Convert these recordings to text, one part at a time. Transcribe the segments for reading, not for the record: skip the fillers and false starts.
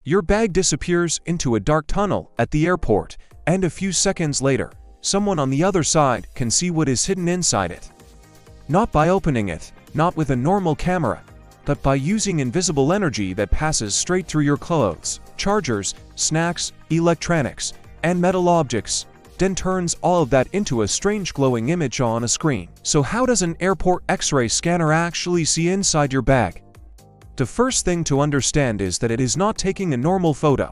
Your bag disappears into a dark tunnel at the airport, and a few seconds later, someone on the other side can see what is hidden inside it. Not by opening it, not with a normal camera, but by using invisible energy that passes straight through your clothes, chargers, snacks, electronics, and metal objects, then turns all of that into a strange glowing image on a screen. So how does an airport X-ray scanner actually see inside your bag? The first thing to understand is that it is not taking a normal photo.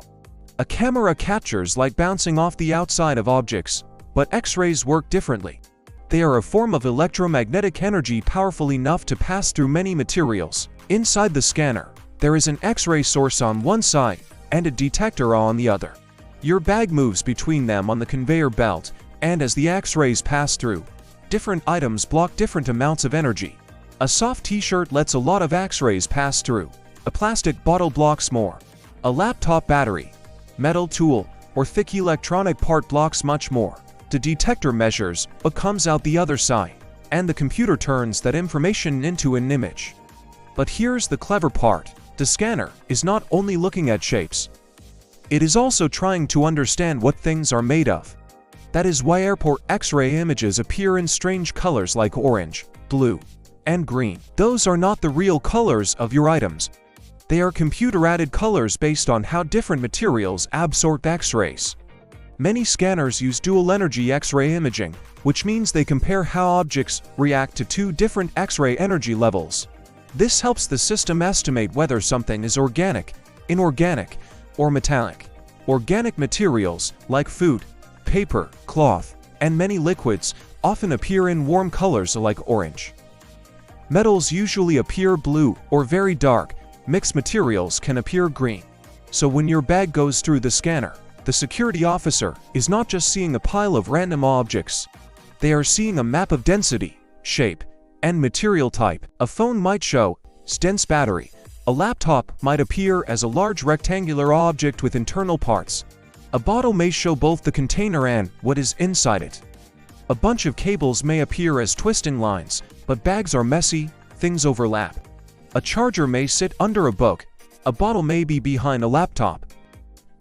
A camera captures light bouncing off the outside of objects, but X-rays work differently. They are a form of electromagnetic energy powerful enough to pass through many materials. Inside the scanner, there is an X-ray source on one side and a detector on the other. Your bag moves between them on the conveyor belt, and as the X-rays pass through, different items block different amounts of energy. A soft t-shirt lets a lot of X-rays pass through. A plastic bottle blocks more. A laptop battery, metal tool, or thick electronic part blocks much more. The detector measures what comes out the other side, and the computer turns that information into an image. But here's the clever part. The scanner is not only looking at shapes. It is also trying to understand what things are made of. That is why airport X-ray images appear in strange colors like orange, blue, and green. Those are not the real colors of your items. They are computer-added colors based on how different materials absorb X-rays. Many scanners use dual-energy X-ray imaging, which means they compare how objects react to two different X-ray energy levels. This helps the system estimate whether something is organic, inorganic, or metallic. Organic materials, like food, paper, cloth, and many liquids, often appear in warm colors like orange. Metals usually appear blue or very dark. Mixed materials can appear green. So when your bag goes through the scanner, the security officer is not just seeing a pile of random objects. They are seeing a map of density, shape, and material type. A phone might show dense battery. A laptop might appear as a large rectangular object with internal parts. A bottle may show both the container and what is inside it. A bunch of cables may appear as twisting lines, but bags are messy, things overlap. A charger may sit under a book. A bottle may be behind a laptop.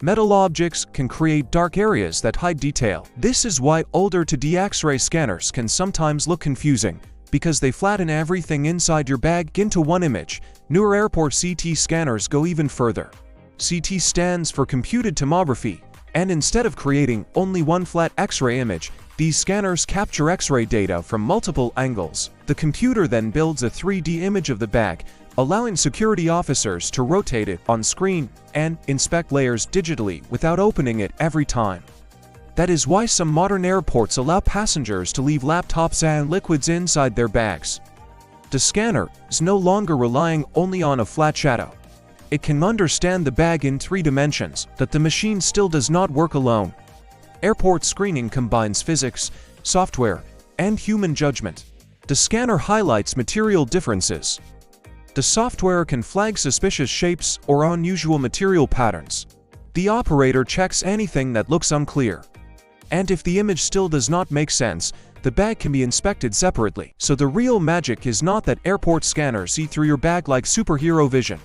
Metal objects can create dark areas that hide detail. This is why older 2D X-ray scanners can sometimes look confusing, because they flatten everything inside your bag into one image. Newer airport CT scanners go even further. CT stands for computed tomography, and instead of creating only one flat X-ray image, these scanners capture X-ray data from multiple angles. The computer then builds a 3D image of the bag, allowing security officers to rotate it on screen and inspect layers digitally without opening it every time. That is why some modern airports allow passengers to leave laptops and liquids inside their bags. The scanner is no longer relying only on a flat shadow. It can understand the bag in 3 dimensions, but the machine still does not work alone. Airport screening combines physics, software, and human judgment. The scanner highlights material differences. The software can flag suspicious shapes or unusual material patterns. The operator checks anything that looks unclear. And if the image still does not make sense, the bag can be inspected separately. So the real magic is not that airport scanners see through your bag like superhero vision.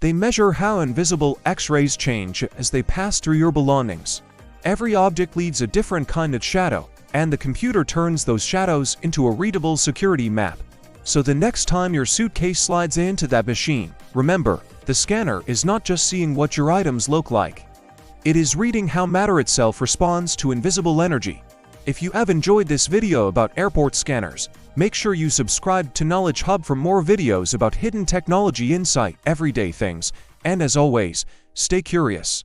They measure how invisible X-rays change as they pass through your belongings. Every object leaves a different kind of shadow, and the computer turns those shadows into a readable security map. So the next time your suitcase slides into that machine, remember, the scanner is not just seeing what your items look like. It is reading how matter itself responds to invisible energy. If you have enjoyed this video about airport scanners, make sure you subscribe to Knowledge Hub for more videos about hidden technology, insight, everyday things, and as always, stay curious.